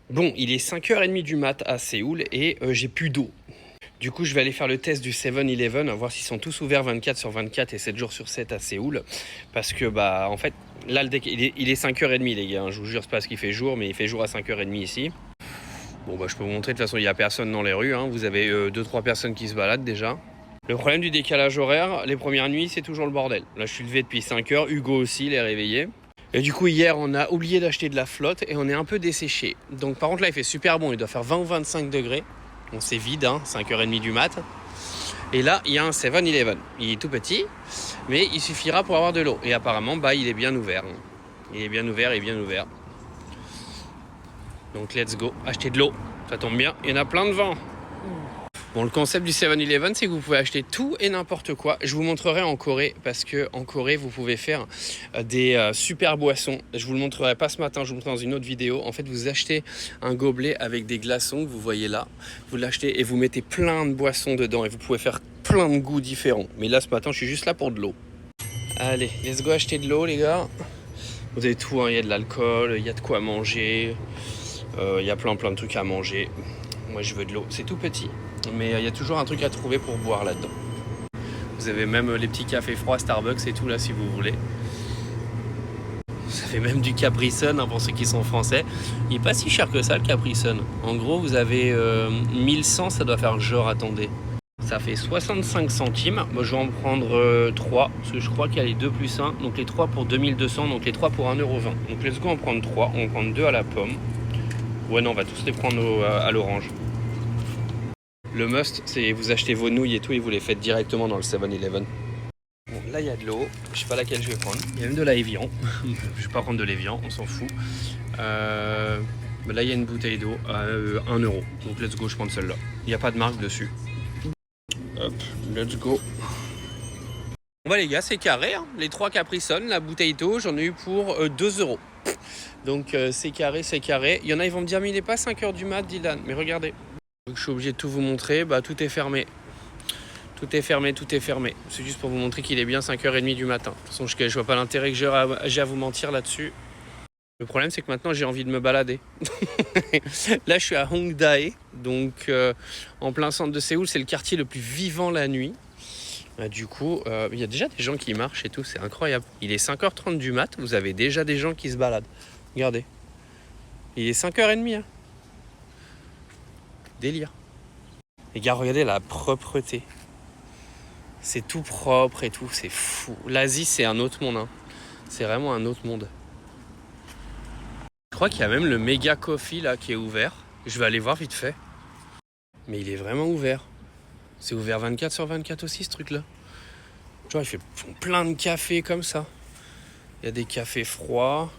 Bon, il est 5h30 du mat à Séoul et j'ai plus d'eau. Du coup, je vais aller faire le test du 7-Eleven, voir s'ils sont tous ouverts 24/24 et 7 jours sur 7 à Séoul. Parce que, en fait, là, il est 5h30, les gars. Hein. Je vous jure, c'est pas parce qu'il fait jour, mais il fait jour à 5h30 ici. Bon, je peux vous montrer. De toute façon, il n'y a personne dans les rues. Hein. Vous avez 2-3 personnes qui se baladent déjà. Le problème du décalage horaire, les premières nuits, c'est toujours le bordel. Là, je suis levé depuis 5h. Hugo aussi, il est réveillé. Et du coup, hier, on a oublié d'acheter de la flotte et on est un peu desséché. Donc, par contre, là, il fait super bon. Il doit faire 20 ou 25 degrés. Bon, c'est vide, hein, 5h30 du mat. Et là, il y a un 7-Eleven. Il est tout petit, mais il suffira pour avoir de l'eau. Et apparemment, il est bien ouvert. Il est bien ouvert. Donc, let's go. Acheter de l'eau. Ça tombe bien. Il y en a plein de vent. Bon, le concept du 7-Eleven, c'est que vous pouvez acheter tout et n'importe quoi. Je vous montrerai en Corée, parce qu'en Corée, vous pouvez faire des super boissons. Je vous le montrerai pas ce matin, je vous le montrerai dans une autre vidéo. En fait, vous achetez un gobelet avec des glaçons que vous voyez là. Vous l'achetez et vous mettez plein de boissons dedans. Et vous pouvez faire plein de goûts différents. Mais là, ce matin, je suis juste là pour de l'eau. Allez, let's go acheter de l'eau, les gars. Vous avez tout, hein. Il y a de l'alcool, il y a de quoi manger. Il y a plein de trucs à manger. Moi, je veux de l'eau. C'est tout petit. Mais il y a toujours un truc à trouver pour boire là-dedans. Vous avez même les petits cafés froids Starbucks et tout là si vous voulez. Ça fait même du Capri Sun, hein, pour ceux qui sont français. Il n'est pas si cher que ça le Capri Sun. En gros vous avez 1100, ça doit faire genre, attendez. Ça fait 65 centimes. Moi je vais en prendre 3, parce que je crois qu'il y a les 2 plus 1. Donc les 3 pour 2200, donc les 3 pour 1,20 €. Donc let's go en prendre 3. On va prendre 2 à la pomme. Ouais non, on va tous les prendre à l'orange. Le must, c'est vous achetez vos nouilles et tout et vous les faites directement dans le 7-Eleven. Bon, là, il y a de l'eau. Je sais pas laquelle je vais prendre. Il y a même de la Evian. Je vais pas prendre de l'Evian, on s'en fout. Là, il y a une bouteille d'eau à 1 €. Donc, let's go, je prends celle-là. Il n'y a pas de marque dessus. Hop, let's go. Bon, les gars, c'est carré. Hein. Les 3 Capri Sun, la bouteille d'eau, j'en ai eu pour 2 €. Donc, c'est carré, c'est carré. Il y en a, ils vont me dire, mais il n'est pas 5h du mat, Dylan. Mais regardez. Donc je suis obligé de tout vous montrer, tout est fermé. Tout est fermé. C'est juste pour vous montrer qu'il est bien 5h30 du matin. De toute façon, je vois pas l'intérêt que j'ai à vous mentir là-dessus. Le problème, c'est que maintenant, j'ai envie de me balader. Là, je suis à Hongdae, donc en plein centre de Séoul. C'est le quartier le plus vivant la nuit. Du coup, il y a déjà des gens qui marchent et tout. C'est incroyable. Il est 5h30 du mat. Vous avez déjà des gens qui se baladent. Regardez. Il est 5h30. Hein. Délire. Les gars, regardez la propreté. C'est tout propre et tout, c'est fou. L'Asie, c'est un autre monde. Hein. C'est vraiment un autre monde. Je crois qu'il y a même le Mega Coffee là qui est ouvert. Je vais aller voir vite fait. Mais il est vraiment ouvert. C'est ouvert 24/24 aussi ce truc là. Genre, ils font plein de cafés comme ça. Il y a des cafés froids.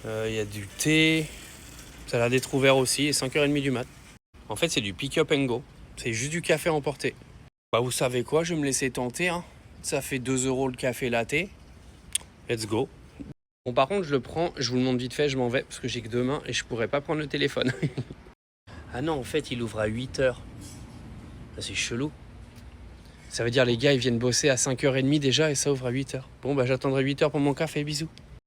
Il y a du thé. Ça a l'air d'être ouvert aussi. Et 5h30 du mat. En fait, c'est du pick-up and go. C'est juste du café emporté. Vous savez quoi, je vais me laisser tenter. Hein. Ça fait 2 € le café latte. Let's go. Bon, par contre, je le prends, je vous le montre vite fait, je m'en vais parce que j'ai que 2 mains et je pourrais pas prendre le téléphone. Ah non, en fait, il ouvre à 8h. C'est chelou. Ça veut dire les gars, ils viennent bosser à 5h30 déjà et ça ouvre à 8h. Bon, j'attendrai 8h pour mon café. Bisous.